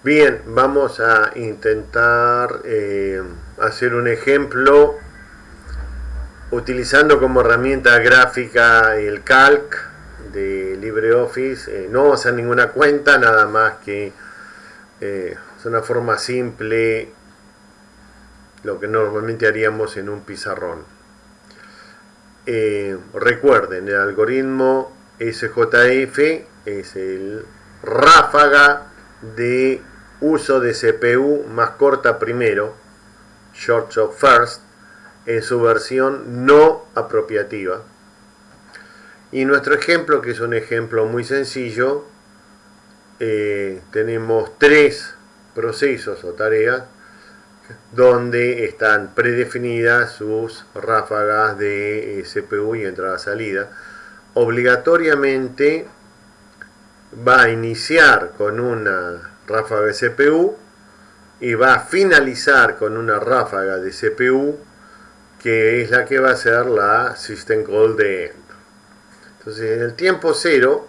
Bien, vamos a intentar hacer un ejemplo utilizando como herramienta gráfica el Calc de LibreOffice. No vamos a hacer ninguna cuenta, nada más que es una forma simple, lo que normalmente haríamos en un pizarrón. Recuerden, el algoritmo SJF es el ráfaga de uso de CPU más corta primero, short of first, en su versión no apropiativa. Y nuestro ejemplo, que es un ejemplo muy sencillo, tenemos tres procesos o tareas donde están predefinidas sus ráfagas de CPU y entrada-salida. Obligatoriamente va a iniciar con una ráfaga de CPU y va a finalizar con una ráfaga de CPU, que es la que va a ser la system call de end. Entonces, en el tiempo cero,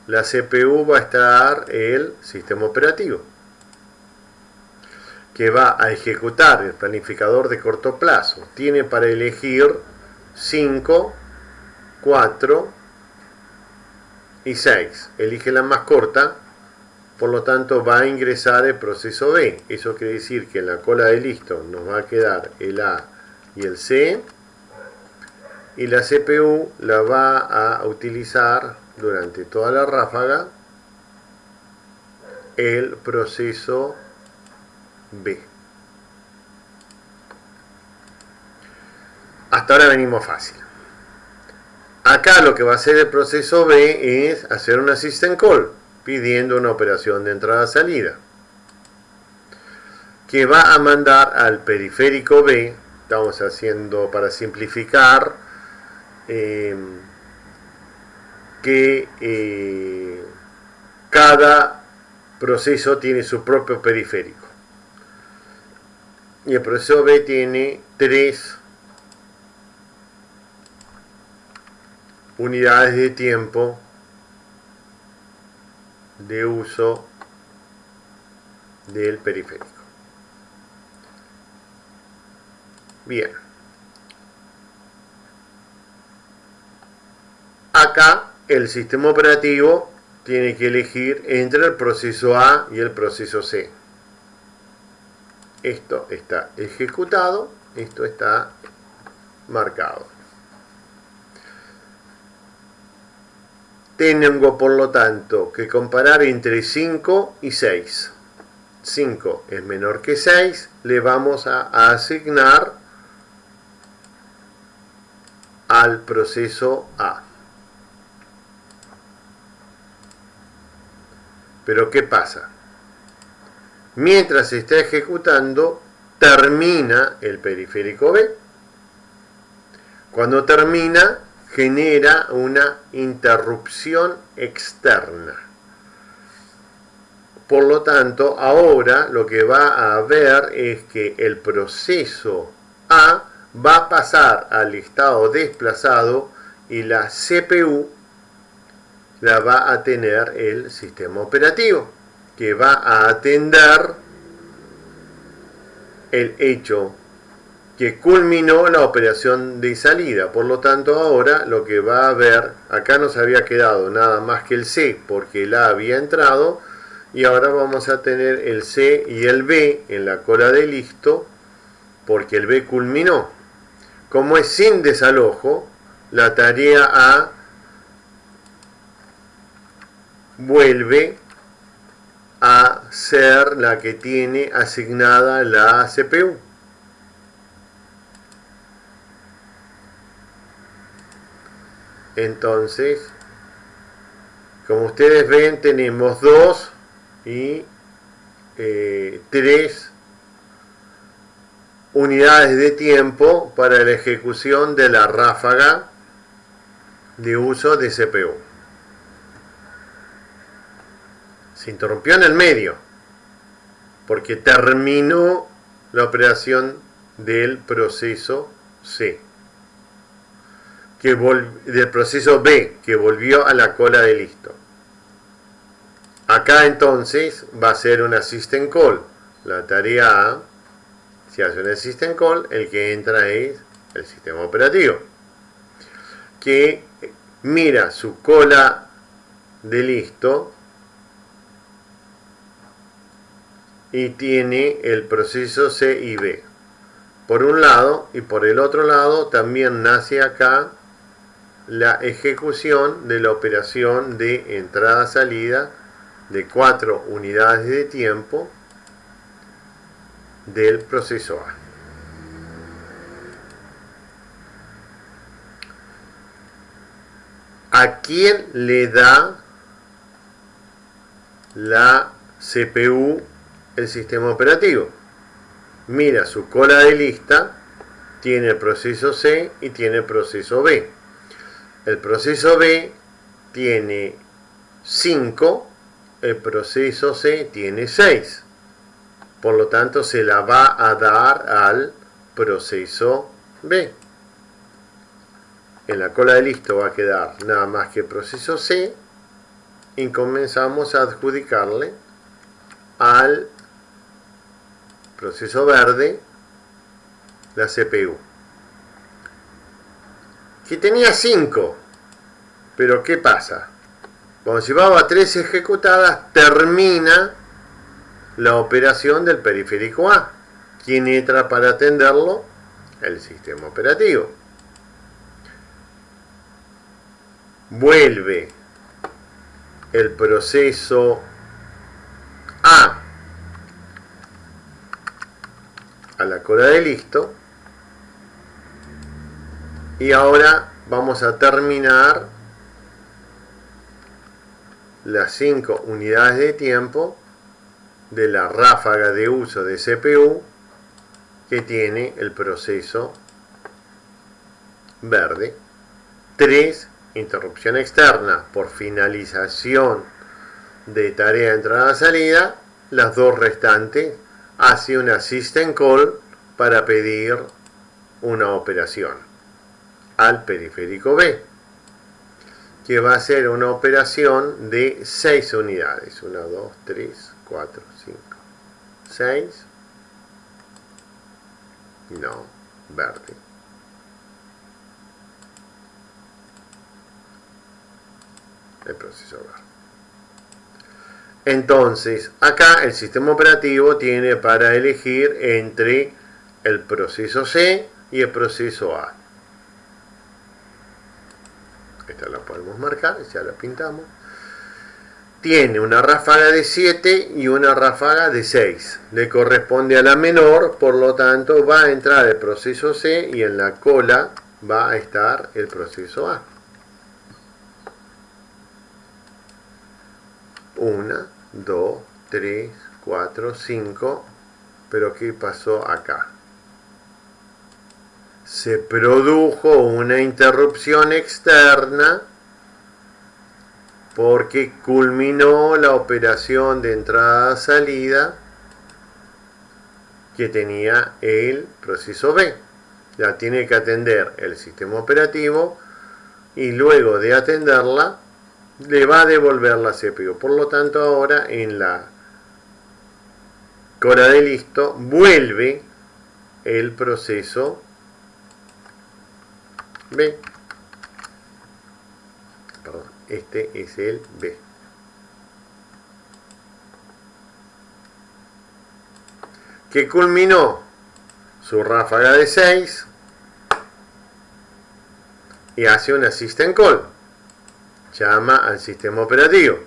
la CPU va a estar el sistema operativo, que va a ejecutar el planificador de corto plazo. Tiene para elegir 5, 4 y 6. Elige la más corta, por lo tanto va a ingresar el proceso B. Eso quiere decir que en la cola de listo nos va a quedar el A y el C, y la CPU la va a utilizar durante toda la ráfaga el proceso B. Hasta ahora venimos fácil. Acá lo que va a hacer el proceso B es hacer una system call pidiendo una operación de entrada-salida, que va a mandar al periférico B. Estamos haciendo, para simplificar, que cada proceso tiene su propio periférico. Y el proceso B tiene 3 unidades de tiempo de uso del periférico. Bien. Acá el sistema operativo tiene que elegir entre el proceso A y el proceso C. Esto está ejecutado, esto está marcado. Tengo, por lo tanto, que comparar entre 5 y 6. 5 es menor que 6, le vamos a asignar al proceso A. Pero ¿qué pasa? Mientras se está ejecutando, termina el periférico B. Cuando termina, genera una interrupción externa. Por lo tanto, ahora lo que va a haber es que el proceso A va a pasar al estado desplazado y la CPU la va a tener el sistema operativo, que va a atender el hecho que culminó la operación de salida. Por lo tanto, ahora lo que va a haber, acá nos había quedado nada más que el C, porque el A había entrado, y ahora vamos a tener el C y el B en la cola de listo, porque el B culminó. Como es sin desalojo, la tarea A vuelve a ser la que tiene asignada la CPU. Entonces, como ustedes ven, tenemos 2 y 3 unidades de tiempo para la ejecución de la ráfaga de uso de CPU. Se interrumpió en el medio porque terminó la operación del proceso C, del proceso B, que volvió a la cola de listo. Acá entonces va a ser una system call. La tarea A, si hace una system call, el que entra es el sistema operativo, que mira su cola de listo y tiene el proceso C y B por un lado, y por el otro lado también nace acá la ejecución de la operación de entrada-salida de 4 unidades de tiempo del proceso A. ¿A quién le da la CPU el sistema operativo? Mira su cola de lista, tiene el proceso C y tiene el proceso B. El proceso B tiene 5, el proceso C tiene 6. Por lo tanto, se la va a dar al proceso B. En la cola de listo va a quedar nada más que el proceso C y comenzamos a adjudicarle al proceso verde la CPU, que tenía 5, pero ¿qué pasa? Cuando llevaba 3 ejecutadas, termina la operación del periférico A. ¿Quién entra para atenderlo? El sistema operativo. Vuelve el proceso A a la cola de listo y ahora vamos a terminar las 5 unidades de tiempo de la ráfaga de uso de CPU que tiene el proceso verde. 3, interrupción externa por finalización de tarea de entrada-salida. Las 2 restantes hace una system call para pedir una operación al periférico B, que va a ser una operación de 6 unidades. 1, 2, 3, 4, 5, 6. No, verde. El proceso verde. Entonces, acá el sistema operativo tiene para elegir entre el proceso C y el proceso A. Esta la podemos marcar, ya la pintamos. Tiene una ráfaga de 7 y una ráfaga de 6. Le corresponde a la menor, por lo tanto va a entrar el proceso C y en la cola va a estar el proceso A. 1, 2, 3, 4, 5. Pero ¿qué pasó acá? Se produjo una interrupción externa porque culminó la operación de entrada-salida que tenía el proceso B. La tiene que atender el sistema operativo y luego de atenderla le va a devolver la CPU. Por lo tanto, ahora en la cola de listo vuelve el proceso B. Perdón, este es el B. Que culminó su ráfaga de 6 y hace una system call. Llama al sistema operativo.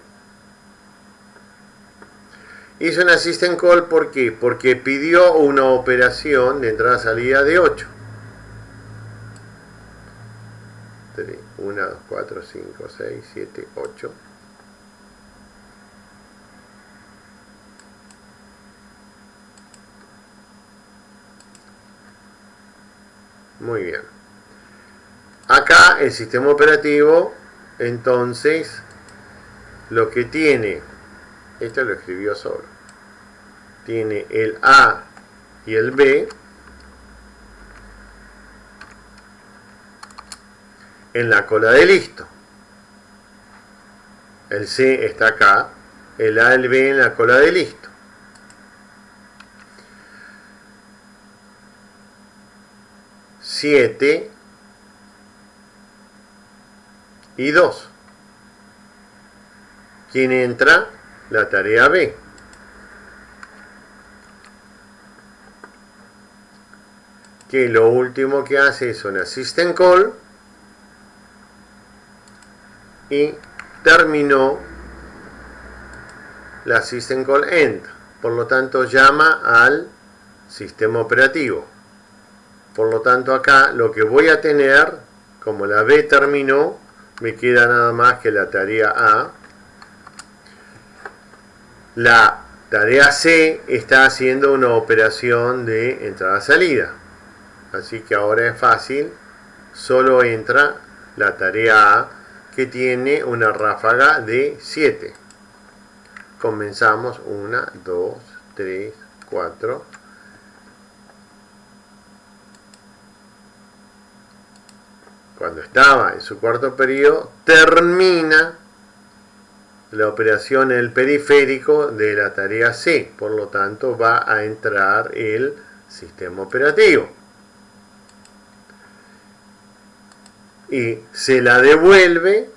Hizo una system call, ¿por qué? Porque pidió una operación de entrada-salida de 8. 1, 2, 4, 5, 6, 7, 8. Muy bien. Acá el sistema operativo, entonces, lo que tiene, esto lo escribió solo, tiene el A y el B en la cola de listo. El C está acá el A, el B en la cola de listo. Siete y 2. ¿Quién entra? La tarea B. Que lo último que hace es una system call y terminó la system call end. Por lo tanto, llama al sistema operativo. Por lo tanto, acá lo que voy a tener, como la B terminó, me queda nada más que la tarea A. La tarea C está haciendo una operación de entrada-salida. Así que ahora es fácil, solo entra la tarea A, que tiene una ráfaga de 7. Comenzamos 1, 2, 3, 4. Cuando estaba en su cuarto periodo, termina la operación en el periférico de la tarea C. Por lo tanto, va a entrar el sistema operativo. Y se la devuelve.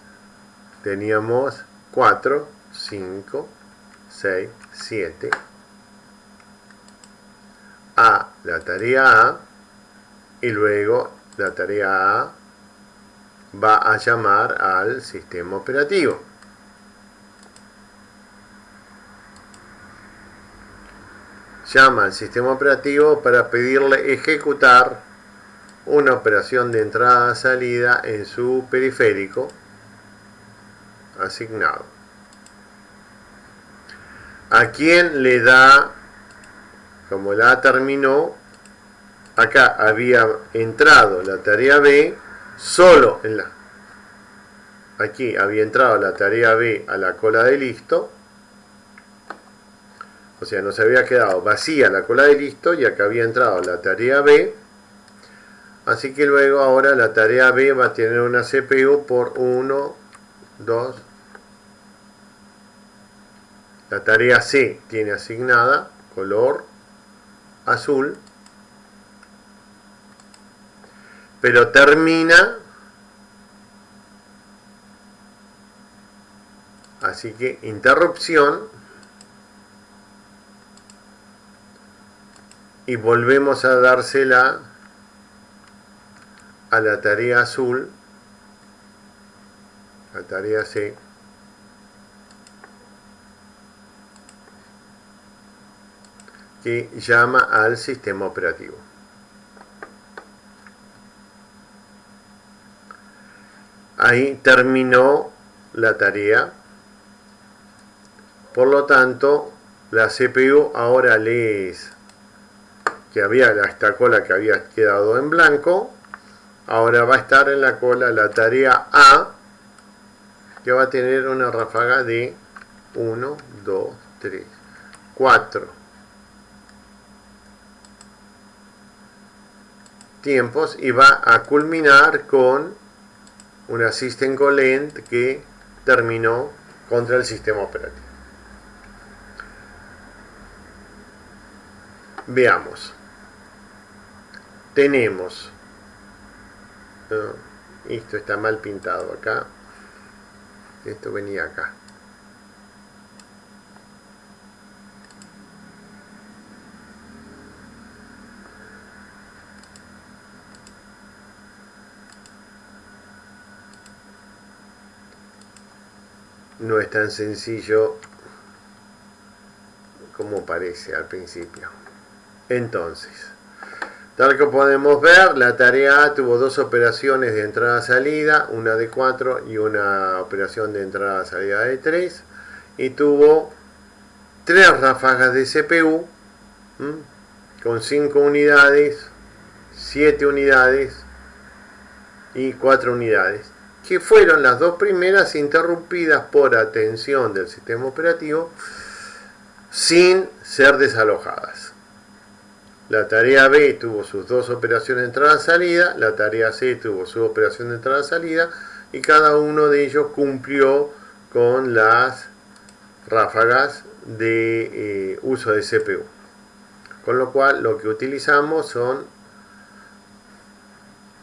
Teníamos 4, 5, 6, 7. A la tarea A. Y luego la tarea A va a llamar al sistema operativo. Llama al sistema operativo para pedirle ejecutar una operación de entrada-salida en su periférico asignado. ¿A quién le da? Como la A terminó, acá había entrado la tarea B solo en la... Aquí había entrado la tarea B a la cola de listo. O sea, nos había quedado vacía la cola de listo y acá había entrado la tarea B. Así que luego ahora la tarea B va a tener una CPU por 1, 2. La tarea C tiene asignada color azul. Pero termina. Así que interrupción. Y volvemos a dársela a la tarea azul, la tarea C, que llama al sistema operativo. Ahí terminó la tarea. Por lo tanto, la CPU ahora les que había esta cola que había quedado en blanco. Ahora va a estar en la cola la tarea A, que va a tener una ráfaga de 1, 2, 3, 4 tiempos y va a culminar con una system call end que terminó contra el sistema operativo. Veamos. Tenemos... esto está mal pintado acá. Esto venía acá. No es tan sencillo como parece al principio. Entonces, tal que podemos ver, la tarea A tuvo dos operaciones de entrada-salida, una de 4 y una operación de entrada-salida de 3, y tuvo 3 ráfagas de CPU con 5 unidades, 7 unidades y 4 unidades, que fueron las dos primeras interrumpidas por atención del sistema operativo sin ser desalojadas. La tarea B tuvo sus dos operaciones de entrada-salida, la tarea C tuvo su operación de entrada-salida y cada uno de ellos cumplió con ráfagas de uso de CPU. Con lo cual lo que utilizamos son,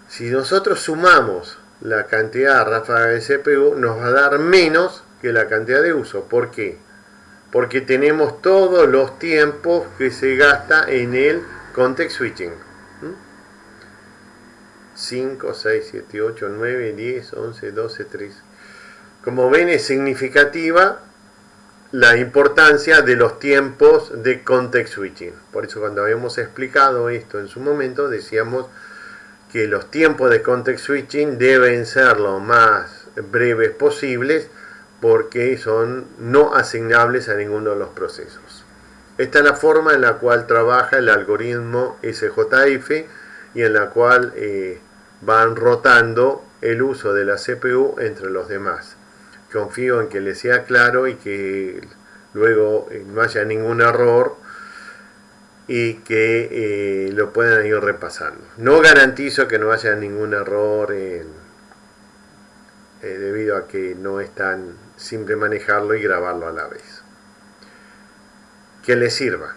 si nosotros sumamos la cantidad de ráfagas de CPU, nos va a dar menos que la cantidad de uso. ¿Por qué? Porque tenemos todos los tiempos que se gasta en el context switching. 5, 6, 7, 8, 9, 10, 11, 12, 13. Como ven, es significativa la importancia de los tiempos de context switching. Por eso cuando habíamos explicado esto en su momento, decíamos que los tiempos de context switching deben ser lo más breves posibles, porque son no asignables a ninguno de los procesos. Esta es la forma en la cual trabaja el algoritmo SJF y en la cual van rotando el uso de la CPU entre los demás. Confío en que les sea claro y que luego no haya ningún error y que lo puedan ir repasando. No garantizo que no haya ningún error debido a que no es tan simple manejarlo y grabarlo a la vez. Que les sirva.